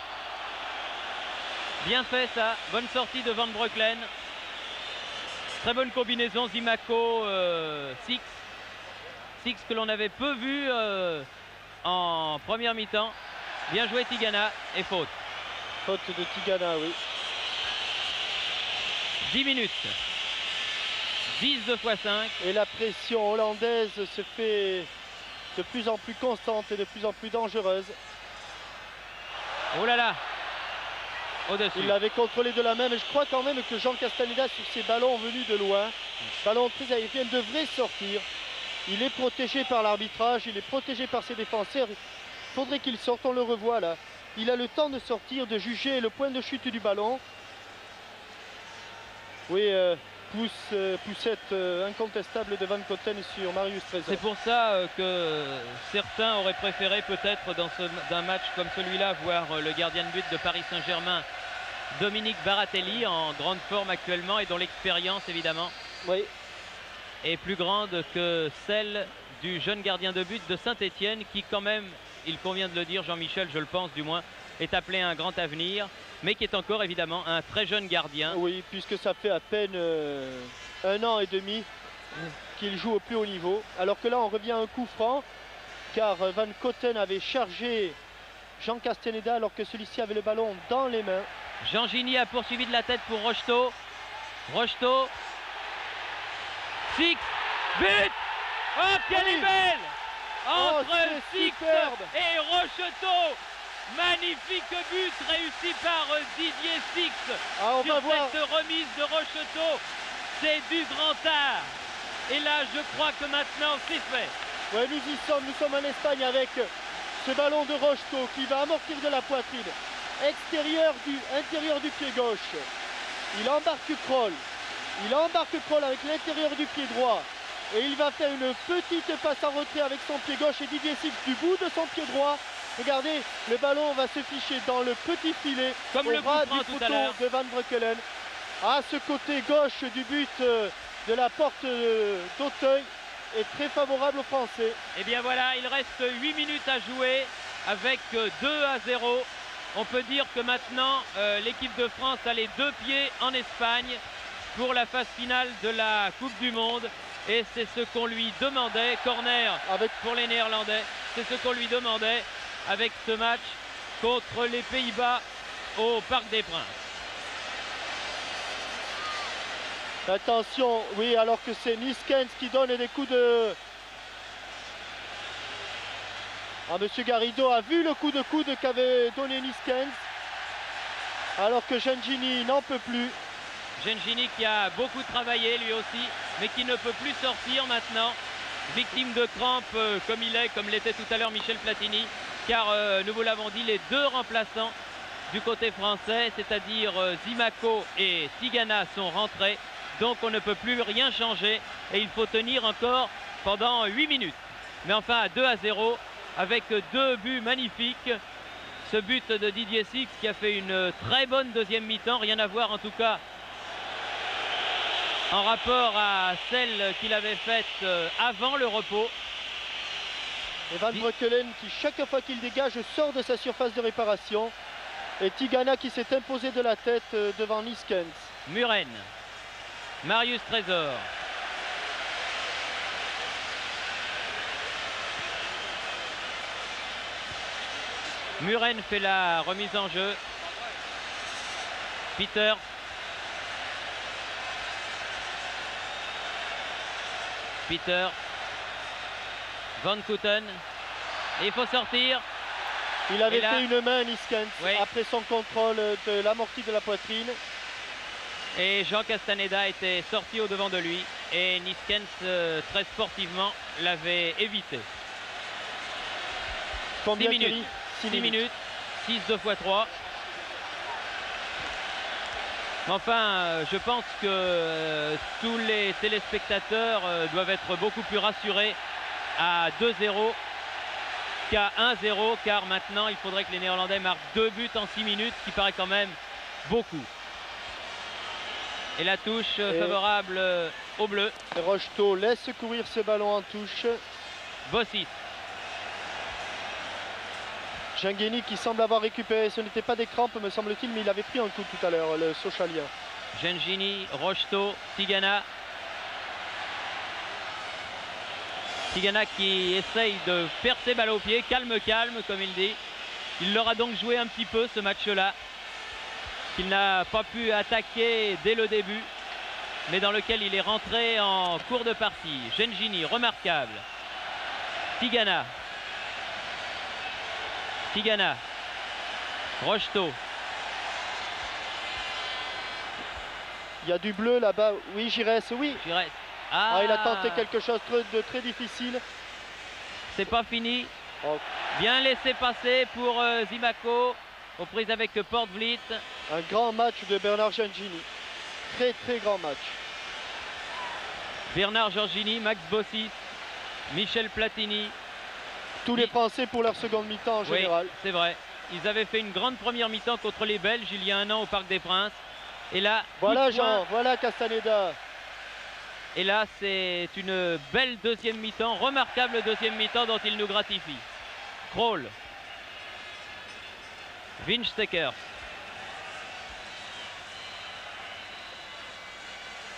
Bien fait ça. Bonne sortie de Van Breukelen. Très bonne combinaison Zimaco Six. Six que l'on avait peu vu en première mi-temps. Bien joué Tigana et faute. Faute de Tigana, oui. 10 minutes. 10 2 x 5. Et la pression hollandaise se fait de plus en plus constante et de plus en plus dangereuse. Oh là là. Au-dessus. Il l'avait contrôlé de la main, mais je crois quand même que Jean Castaneda, sur ces ballons venus de loin, ballon très aérien, devrait sortir. Il est protégé par l'arbitrage, il est protégé par ses défenseurs. Il faudrait qu'il sorte, on le revoit là. Il a le temps de sortir, de juger le point de chute du ballon. Oui, poussette incontestable de Van Kotten sur Marius Trésor. C'est pour ça que certains auraient préféré peut-être dans un match comme celui-là voir le gardien de but de Paris Saint-Germain Dominique Baratelli en grande forme actuellement et dont l'expérience évidemment Oui. est plus grande que celle du jeune gardien de but de Saint-Étienne qui quand même, il convient de le dire, Jean-Michel, je le pense du moins, est appelé à un grand avenir, mais qui est encore évidemment un très jeune gardien. Oui, puisque ça fait à peine 1 an et demi qu'il joue au plus haut niveau. Alors que là, on revient à un coup franc, car Van Cotten avait chargé Jean Castaneda alors que celui-ci avait le ballon dans les mains. Jean Gini a poursuivi de la tête pour Rocheteau. Rocheteau. Six. But. Oh, quelle est belle entre c'est Six superbe. et Rocheteau. Magnifique but réussi par Didier Six. Ah, on sur va voir. cette remise de Rocheteau. C'est du grand art. Et là, je crois que maintenant, c'est fait. Ouais, nous sommes en Espagne avec ce ballon de Rocheteau qui va amortir de la poitrine. Intérieur du pied gauche. Il embarque Kroll. Il embarque Kroll avec l'intérieur du pied droit. Et il va faire une petite passe en retrait avec son pied gauche et Didier Six du bout de son pied droit. Regardez, le ballon va se ficher dans le petit filet Comme au le ras coup franc du tout à poteau l'heure. de Van Breukelen. À ce côté gauche du but de la porte d'Auteuil est très favorable aux Français. Et bien voilà, il reste 8 minutes à jouer avec 2-0. On peut dire que maintenant, l'équipe de France a les 2 pieds en Espagne pour la phase finale de la Coupe du Monde. Et c'est ce qu'on lui demandait. Corner pour les Néerlandais. C'est ce qu'on lui demandait avec ce match contre les Pays-Bas au Parc des Princes. Attention, oui, alors que c'est Niskens qui donne des coups de... Ah, Monsieur Garrido a vu le coup de coude qu'avait donné Niskens. Alors que Gengini n'en peut plus. Gengini qui a beaucoup travaillé lui aussi, mais qui ne peut plus sortir maintenant. Victime de crampes comme il est, comme l'était tout à l'heure Michel Platini. Car nous vous l'avons dit, les 2 remplaçants du côté français, c'est-à-dire Zimaco et Tigana sont rentrés. Donc on ne peut plus rien changer et il faut tenir encore pendant 8 minutes. Mais enfin à 2-0 avec 2 buts magnifiques. Ce but de Didier Six qui a fait une très bonne deuxième mi-temps, rien à voir en tout cas en rapport à celle qu'il avait faite avant le repos. Et Van Breukelen qui chaque fois qu'il dégage sort de sa surface de réparation. Et Tigana qui s'est imposé de la tête devant Niskens. Muren. Marius Trésor. Muren fait la remise en jeu. Peter. Peter. Van Couten. Et il faut sortir. Il avait là, fait une main Niskens oui, après son contrôle de l'amorti de la poitrine. et Jean Castaneda était sorti au devant de lui et Niskens très sportivement l'avait évité. Combien 6 minutes. Thierry 6 minutes. 6 2 x 3. Enfin, je pense que tous les téléspectateurs doivent être beaucoup plus rassurés à 2-0 qu'à 1-0, car maintenant il faudrait que les Néerlandais marquent 2 buts en 6 minutes, ce qui paraît quand même beaucoup. Et la touche favorable au bleu. Rocheteau laisse courir ce ballon en touche. Bossis. Gengeni qui semble avoir récupéré, ce n'était pas des crampes me semble-t-il, mais il avait pris un coup tout à l'heure, le Sochalien. Gengini, Rocheteau, Tigana. Tigana qui essaye de percer balle au pied, calme comme il dit. Il l'aura donc joué un petit peu ce match-là, qu'il n'a pas pu attaquer dès le début, mais dans lequel il est rentré en cours de partie. Gengini, remarquable. Tigana. Tigana. Rocheteau. Il y a du bleu là-bas, oui Giresse, oui. Giresse. Ah, il a tenté quelque chose de très difficile. C'est pas fini. Oh. Bien laissé passer pour Zimaco, aux prises avec Port-Vliet. Un grand match de Bernard Gengini. Très très grand match. Bernard Gengini, Max Bossis, Michel Platini. Tous les Français pour leur seconde mi-temps en général. Oui, c'est vrai. Ils avaient fait une grande première mi-temps contre les Belges il y a un an au Parc des Princes. Et là, Voilà coup de poing. Jean, voilà Castaneda. Et là, c'est une belle deuxième mi-temps, remarquable deuxième mi-temps dont il nous gratifie. Krol. Winsteker.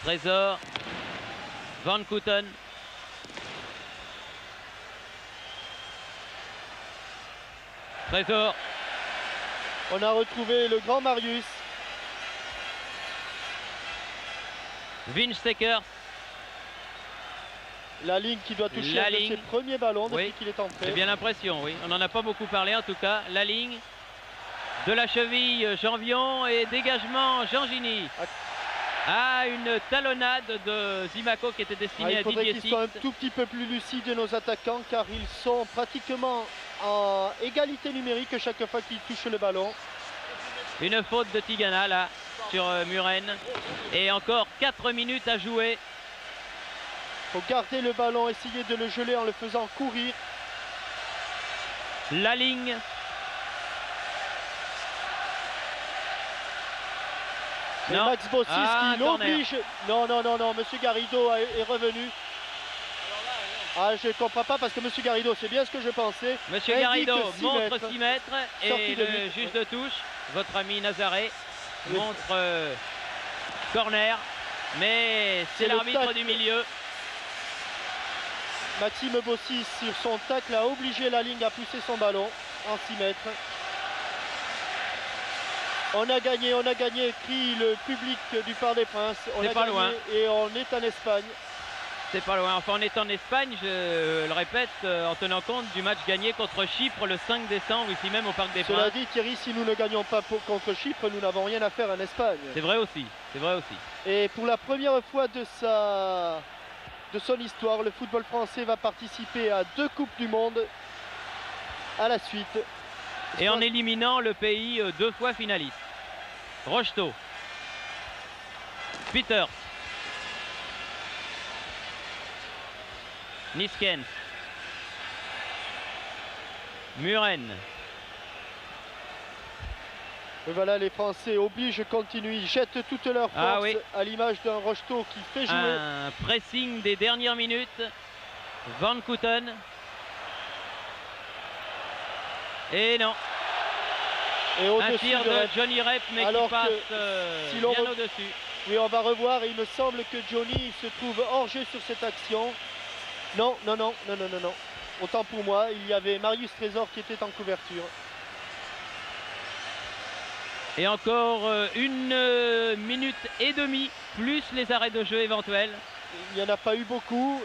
Trésor. Van Kouten. Trésor. On a retrouvé le grand Marius. Winsteker. La ligne qui doit toucher La un de ligne. ses premiers ballons depuis Oui. qu'il est entré. J'ai bien l'impression, oui. On n'en a pas beaucoup parlé en tout cas. La ligne de la cheville, Janvion et dégagement, Jean-Gini. Ah, une talonnade de Zimaco qui était destinée Il à faudrait Didier qu'ils soient un Six. tout petit peu plus lucides nos attaquants car ils sont pratiquement en égalité numérique chaque fois qu'ils touchent le ballon. Une faute de Tigana là sur Muren. Et encore 4 minutes à jouer. Il faut garder le ballon, essayer de le geler en le faisant courir. La ligne. Et Non. Max Bossis Ah, qui corner. l'oblige. Non, non, non, non, Monsieur Garrido est revenu. Ah, je ne comprends pas parce que Monsieur Garrido, c'est bien ce que je pensais. Monsieur indique Garrido 6 montre mètres. 6 mètres Sortie et de le but. juge de touche, votre ami Nazaré, Oui. montre corner. Mais c'est C'est le l'arbitre tacle. du milieu. Maxime Bossis sur son tacle a obligé la ligne à pousser son ballon en 6 mètres. On a gagné, crie le public du Parc des Princes. On C'est a pas gagné loin. et on est en Espagne. C'est pas loin. Enfin, on est en Espagne, je le répète, en tenant compte du match gagné contre Chypre le 5 décembre, ici même au Parc des Cela Princes. dit, Thierry, si nous ne gagnons pas contre Chypre, nous n'avons rien à faire en Espagne. C'est vrai aussi, c'est vrai aussi. Et pour la première fois de son histoire, le football français va participer à 2 Coupes du Monde à la suite. Et en éliminant le pays 2 fois finaliste. Rocheteau. Peters. Niskens. Muren. Et voilà, les Français obligent, continuent, ils jettent toute leur force Ah oui. à l'image d'un Rocheteau qui fait jouer. Un pressing des dernières minutes. Van Kouten. Et non. Et Un au-dessus tir de de Rep. Johnny Rep, mais Alors qui passe que si l'on bien re- au-dessus. Oui, on va revoir. Il me semble que Johnny se trouve hors jeu sur cette action. Non, non, non, non, non, non, non. Autant pour moi, il y avait Marius Trésor qui était en couverture. Et encore 1 minute et demie, plus les arrêts de jeu éventuels. Il n'y en a pas eu beaucoup.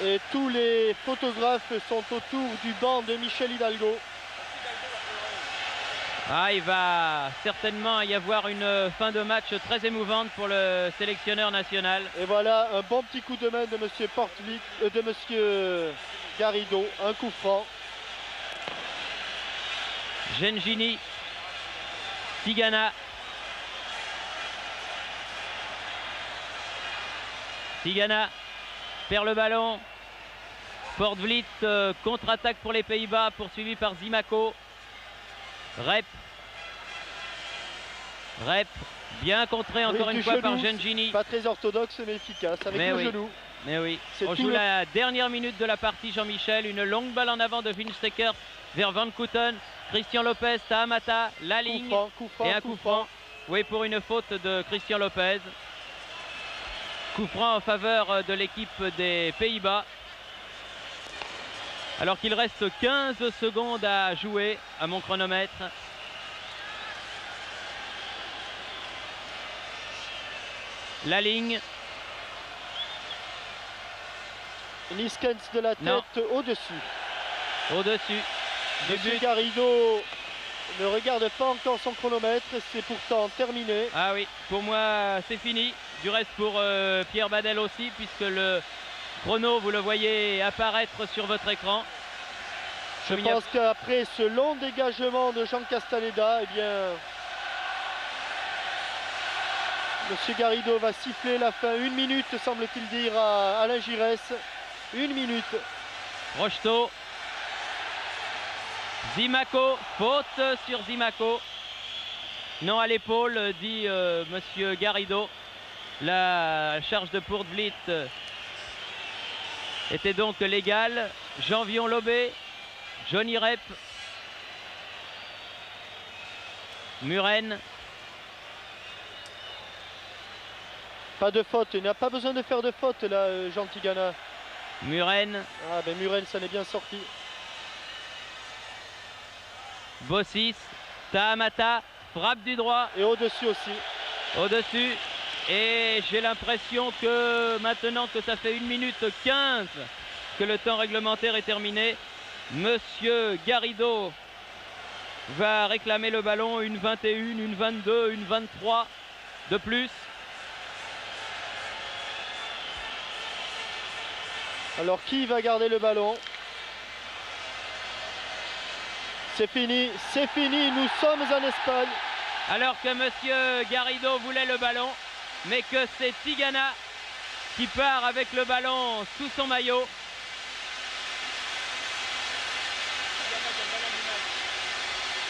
Et tous les photographes sont autour du banc de Michel Hidalgo. Ah, il va certainement y avoir une fin de match très émouvante pour le sélectionneur national. Et voilà un bon petit coup de main de Monsieur Portevik, de Monsieur Garrido, un coup franc. Gengini, Tigana. Tigana perd le ballon. Portvliet contre-attaque pour les Pays-Bas, poursuivi par Zimaco. Rep. Rep, bien contré encore Oui, une du fois par genou. Gengini. Pas très orthodoxe mais efficace avec Mais le oui. genou. Mais oui, C'est on tout joue le- la dernière minute de la partie, Jean-Michel. Une longue balle en avant de Winsteker vers Van Kouten. Christian Lopez, Tahamata, la ligne Coup franc, et un coup franc. Oui, pour une faute de Christian Lopez. Coup franc en faveur de l'équipe des Pays-Bas. Alors qu'il reste 15 secondes à jouer à mon chronomètre. La ligne. Niskens de la Non. tête au-dessus. Au-dessus du Monsieur but. Garrido ne regarde pas encore son chronomètre, c'est pourtant terminé. Ah oui, pour moi c'est fini. Du reste pour Pierre Badel aussi, puisque le chrono, vous le voyez apparaître sur votre écran. Je Comme il y a- pense qu'après ce long dégagement de Jean Castaneda, eh bien, Monsieur Garrido va siffler la fin. 1 minute, semble-t-il dire à Alain Giresse. 1 minute. Rocheteau. Zimaco, faute sur Zimaco. Non à l'épaule, dit monsieur Garrido. La charge de Poortvliet était donc légale. Janvion Lobé, Johnny Rep, Muren. Pas de faute, il n'a pas besoin de faire de faute là, Jean Tigana. Muren. Ah ben Muren, ça n'est bien sorti. Bossis, Tahamata, frappe du droit. Et au-dessus aussi. Au-dessus. Et j'ai l'impression que maintenant que ça fait 1 minute 15 que le temps réglementaire est terminé, monsieur Garrido va réclamer le ballon, une 21, une 22, une 23 de plus. Alors qui va garder le ballon? C'est fini, nous sommes en Espagne. Alors que monsieur Garrido voulait le ballon, mais que c'est Tigana qui part avec le ballon sous son maillot.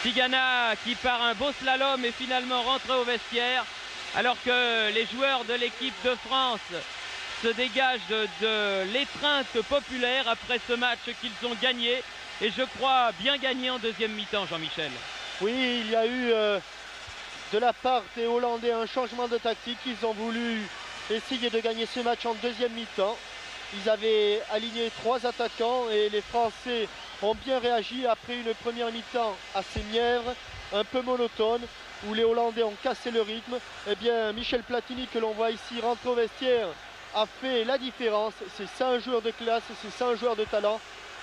Tigana qui part un beau slalom et finalement rentré au vestiaire, alors que les joueurs de l'équipe de France se dégagent de l'étreinte populaire après ce match qu'ils ont gagné, et je crois bien gagné en deuxième mi-temps, Jean-Michel. Oui, il y a eu de la part des Hollandais un changement de tactique. Ils ont voulu essayer de gagner ce match en deuxième mi-temps. Ils avaient aligné 3 attaquants et les Français ont bien réagi après une première mi-temps assez mièvre, un peu monotone, où les Hollandais ont cassé le rythme. Eh bien, Michel Platini, que l'on voit ici rentrer au vestiaire, a fait la différence. C'est ça un joueur de classe, c'est ça un joueur de talent.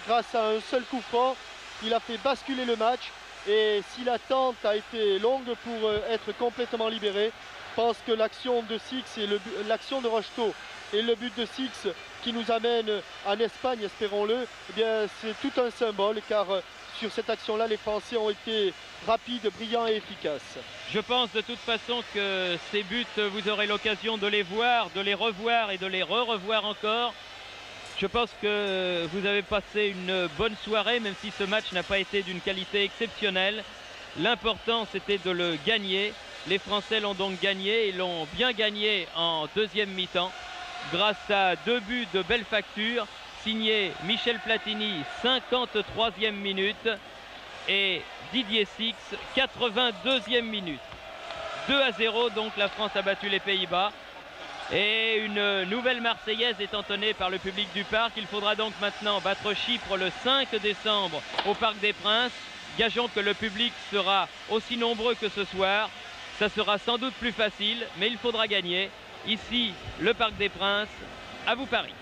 Grâce à un seul coup franc, il a fait basculer le match. Et si l'attente a été longue pour être complètement libéré, je pense que l'action de Six et l'action de Rocheteau et le but de Six qui nous amène en Espagne, espérons-le, eh bien c'est tout un symbole, car sur cette action-là, les Français ont été rapides, brillants et efficaces. Je pense de toute façon que ces buts, vous aurez l'occasion de les voir, de les revoir et de les re-revoir encore. Je pense que vous avez passé une bonne soirée, même si ce match n'a pas été d'une qualité exceptionnelle. L'important, c'était de le gagner. Les Français l'ont donc gagné et l'ont bien gagné en deuxième mi-temps, grâce à 2 buts de belle facture, signés Michel Platini, 53e minute, et Didier Six, 82e minute. 2-0, donc la France a battu les Pays-Bas. Et une nouvelle Marseillaise est entonnée par le public du Parc. Il faudra donc maintenant battre Chypre le 5 décembre au Parc des Princes. Gageons que le public sera aussi nombreux que ce soir. Ça sera sans doute plus facile, mais il faudra gagner. Ici, le Parc des Princes. À vous Paris.